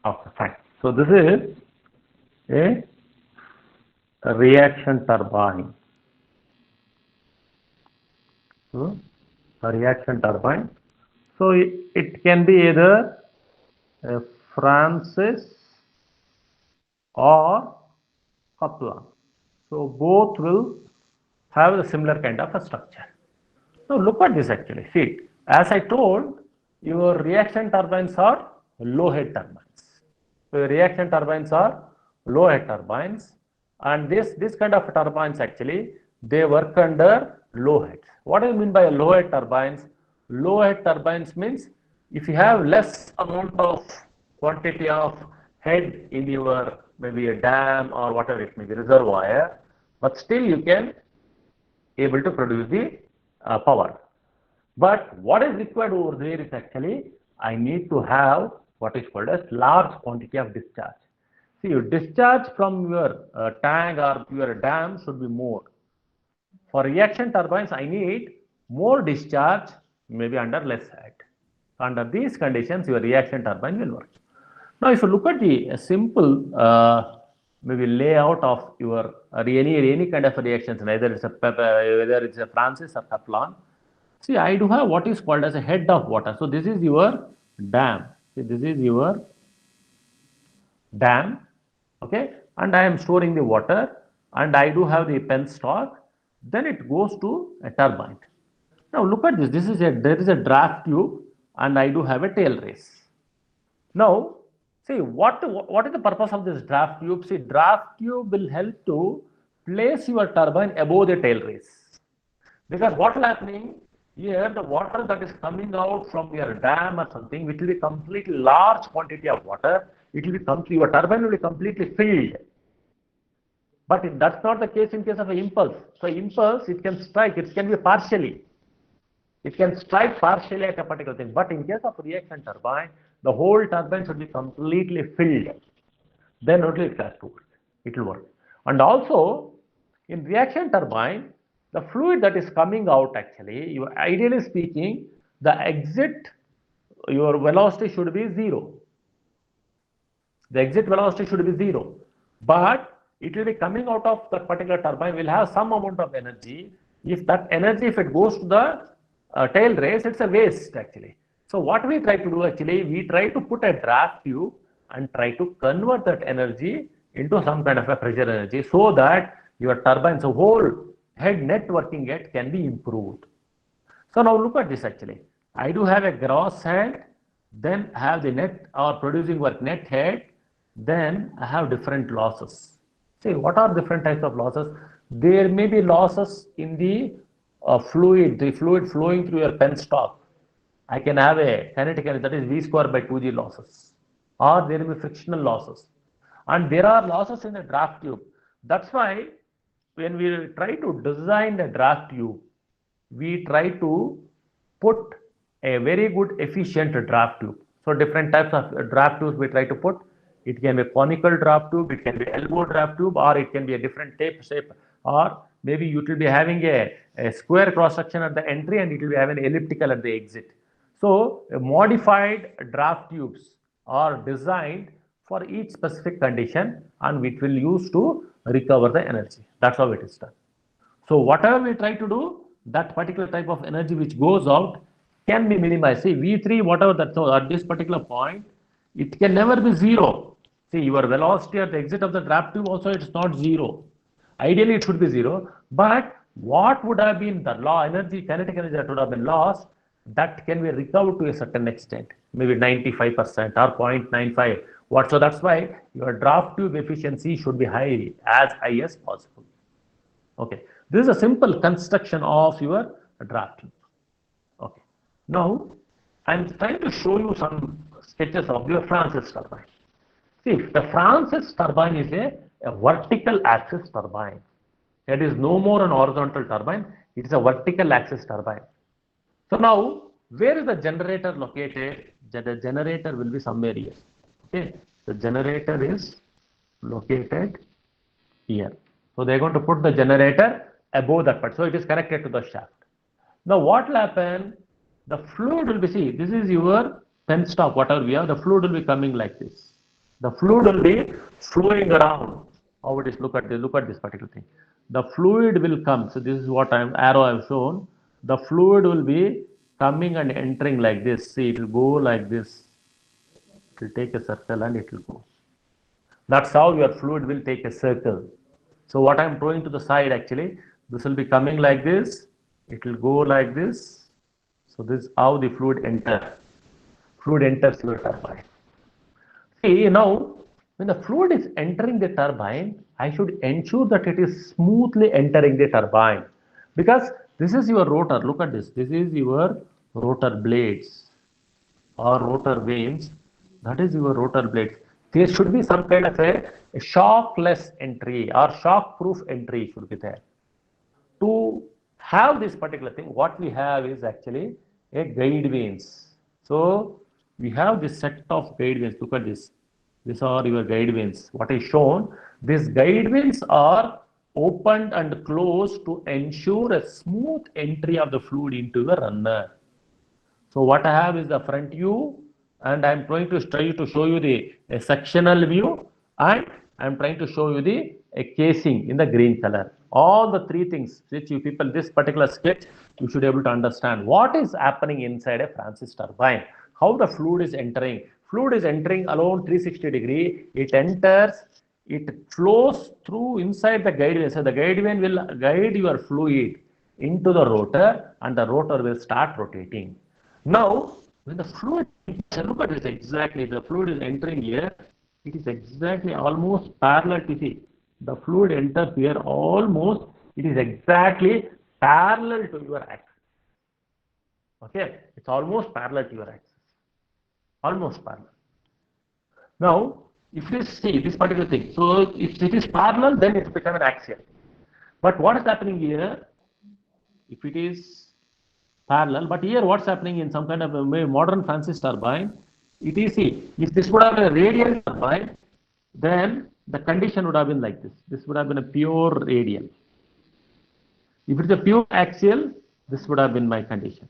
Okay, fine. So this is a reaction turbine. Hmm? A reaction turbine. So it can be either a Francis or Kaplan. So both will have a similar kind of a structure. Now look at this actually. See, as I told, your reaction turbines are low head turbines. So your reaction turbines are low head turbines, and this kind of turbines actually they work under low heads. What do you mean by low head turbines? Low head turbines means if you have less amount of quantity of head in your maybe a dam or whatever it may be reservoir, but still you can able to produce the power. But what is required over there is actually I need to have what is called as large quantity of discharge. See, your discharge from your tank or your dam should be more. For reaction turbines, I need more discharge, maybe under less head. Under these conditions, your reaction turbine will work. Now, if you look at the simple maybe layout of your any kind of reactions, whether it's a Francis or Kaplan, see, I do have what is called as a head of water. So this is your dam. See, this is your dam, okay, and I am storing the water, and I do have the penstock. Then it goes to a turbine. Now look at this. This is there is a draft tube, and I do have a tail race. Now, see what is the purpose of this draft tube? See, draft tube will help to place your turbine above the tail race. Because what is happening here, the water that is coming out from your dam or something, which will be completely large quantity of water, it will be completely, your turbine will be completely filled. But that's not the case in case of an impulse. So impulse, it can strike, it can be partially. It can strike partially at a particular thing. But in case of reaction turbine, the whole turbine should be completely filled. Then only it has to work. It will work. And also, in reaction turbine, the fluid that is coming out actually, you ideally speaking, the exit, your velocity should be zero. The exit velocity should be zero. But it will be coming out of that particular turbine will have some amount of energy. If that energy, if it goes to the tail race, it's a waste actually. So what we try to do actually, we try to put a draft tube and try to convert that energy into some kind of a pressure energy so that your turbine's whole head net working head can be improved. So now look at this actually. I do have a gross head, then I have the net or producing work net head, then I have different losses. See, what are different types of losses? There may be losses in the fluid flowing through your penstock. I can have a kinetic energy that is V square by 2G losses, or there may be frictional losses. And there are losses in the draft tube. That's why when we try to design the draft tube, we try to put a very good efficient draft tube. So different types of draft tubes we try to put. It can be a conical draft tube, it can be elbow draft tube, or it can be a different tape shape, or maybe you will be having a square cross section at the entry and it will be having an elliptical at the exit. So modified draft tubes are designed for each specific condition and which will use to recover the energy. That's how it is done. So whatever we try to do, that particular type of energy which goes out can be minimized. See, V3, whatever that, so at this particular point, it can never be zero. See, your velocity at the exit of the draft tube also it's not zero. Ideally, it should be zero. But what would have been the law energy, kinetic energy that would have been lost, that can be recovered to a certain extent, maybe 95% or 0.95. What? So that's why your draft tube efficiency should be high, as high as possible. Okay, this is a simple construction of your draft tube. Okay, now I'm trying to show you some sketches of your Francis turbine. See, the Francis turbine is a vertical axis turbine. It is no more an horizontal turbine, it is a vertical axis turbine. So now, where is the generator located? The generator will be somewhere here. Okay, the generator is located here. So they are going to put the generator above that part. So it is connected to the shaft. Now what will happen? The fluid will be, see, this is your penstock, whatever we have, the fluid will be coming like this. The fluid will be flowing around. How it is? Look at this particular thing. The fluid will come. So this is what arrow I've shown. The fluid will be coming and entering like this. See, it will go like this. It will take a circle and it will go. That's how your fluid will take a circle. So what I'm throwing to the side actually, this will be coming like this. It will go like this. So this is how the fluid enters. Fluid enters your turbine. See, now, when the fluid is entering the turbine, I should ensure that it is smoothly entering the turbine. Because this is your rotor. Look at this. This is your rotor blades or rotor vanes. That is your rotor blades. There should be some kind of a shockless entry or shock-proof entry should be there. To have this particular thing, what we have is actually a guide vanes. So we have this set of guide vanes. Look at this. These are your guide vanes. What is shown, these guide vanes are opened and closed to ensure a smooth entry of the fluid into the runner. So what I have is the front view, and I'm trying to try to show you the a sectional view, and I'm trying to show you the a casing in the green color. All the three things which you people, this particular sketch, you should be able to understand what is happening inside a Francis turbine, how the fluid is entering. Fluid is entering along 360 degree. It enters, it flows through inside the guide vane. So the guide vane will guide your fluid into the rotor, and the rotor will start rotating. Now, when the fluid, look at this exactly, the fluid is entering here, it is exactly almost parallel to see. The fluid enters here almost, it is exactly parallel to your axis. Okay, it's almost parallel to your axis. Almost parallel. Now, if you see this particular thing, so if it is parallel, then it becomes an axial. But what is happening here? If it is parallel, but here what's happening in some kind of a modern Francis turbine, it is, see, if this would have been a radial turbine, then the condition would have been like this. This would have been a pure radial. If it's a pure axial, this would have been my condition.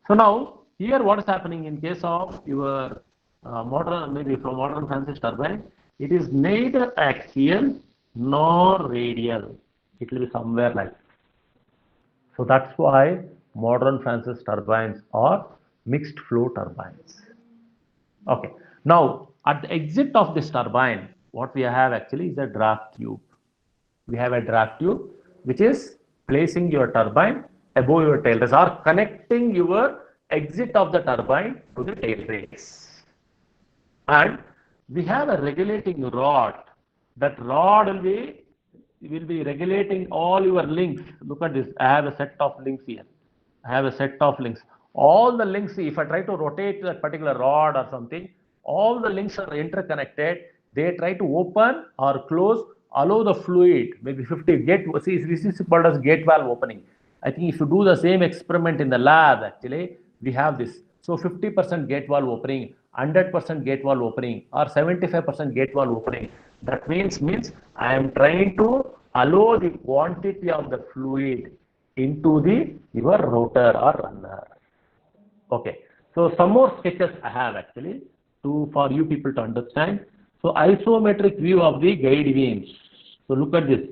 So now, here what is happening in case of your modern, maybe from modern Francis turbine, it is neither axial nor radial. It will be somewhere like this. So that's why modern Francis turbines are mixed flow turbines. Okay. Now, at the exit of this turbine, what we have actually is a draft tube. We have a draft tube which is placing your turbine above your tail race or connecting your exit of the turbine to the tail race. And we have a regulating rod. That rod will be regulating all your links. Look at this. I have a set of links here. I have a set of links. All the links, if I try to rotate that particular rod or something, all the links are interconnected. They try to open or close, allow the fluid, maybe 50 gate, see, this is called as gate valve opening. I think if you do the same experiment in the lab, actually, we have this. So 50% gate valve opening, 100% gate valve opening, or 75% gate valve opening. That means I am trying to allow the quantity of the fluid into the your rotor or runner. Okay, so some more sketches I have actually to for you people to understand. So isometric view of the guide vanes. So look at this.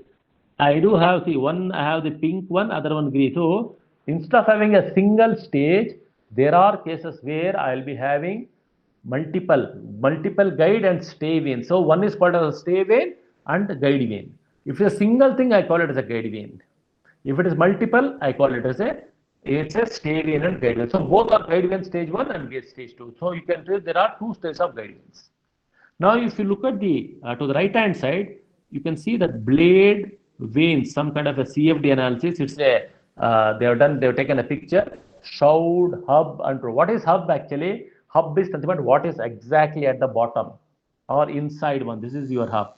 I do have, see, one I have the pink one, other one green. So instead of having a single stage, there are cases where I'll be having multiple guide and stay vane. So one is called as a stay vane and guide vane. If it's a single thing, I call it as a guide vane. If it is multiple, I call it as it's a stay vane and guide vane. So both are guide vane stage 1 and gate stage 2. So you can say there are two stages of guide vanes. Now if you look at the to the right hand side, you can see that blade vanes, some kind of a CFD analysis. It's a they've taken a picture, shroud, hub, and what is hub actually? Hub is nothing but what is exactly at the bottom or inside one. This is your hub.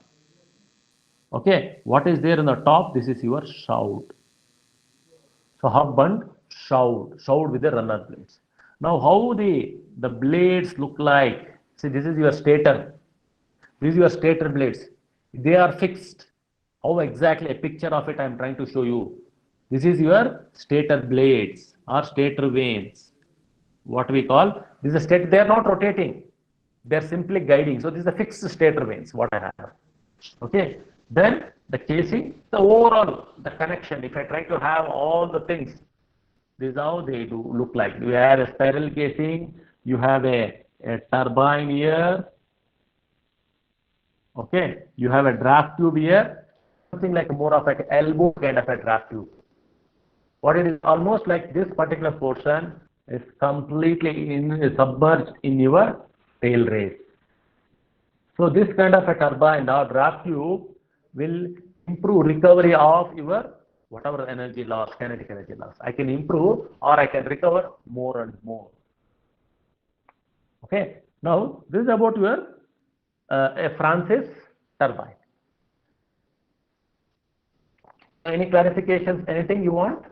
Okay, what is there in the top? This is your shroud. So hub and shroud with the runner blades. Now how the blades look like? See, this is your stator. These are your stator blades. They are fixed. How exactly a picture of it I am trying to show you. This is your stator blades or stator vanes. What we call, this is a stator, they are not rotating. they're simply guiding. So this is a fixed stator vanes, what I have. Okay. Then the casing, the overall, the connection, if I try to have all the things, this is how they do look like. You have a spiral casing, you have a turbine here, okay, you have a draft tube here, something like more of an elbow kind of a draft tube. What it is almost like this particular portion is completely submerged in your tail race. So this kind of a turbine or draft tube will improve recovery of your whatever energy loss, kinetic energy loss. I can improve or I can recover more and more. Okay. Now this is about your a Francis turbine. Any clarifications? Anything you want?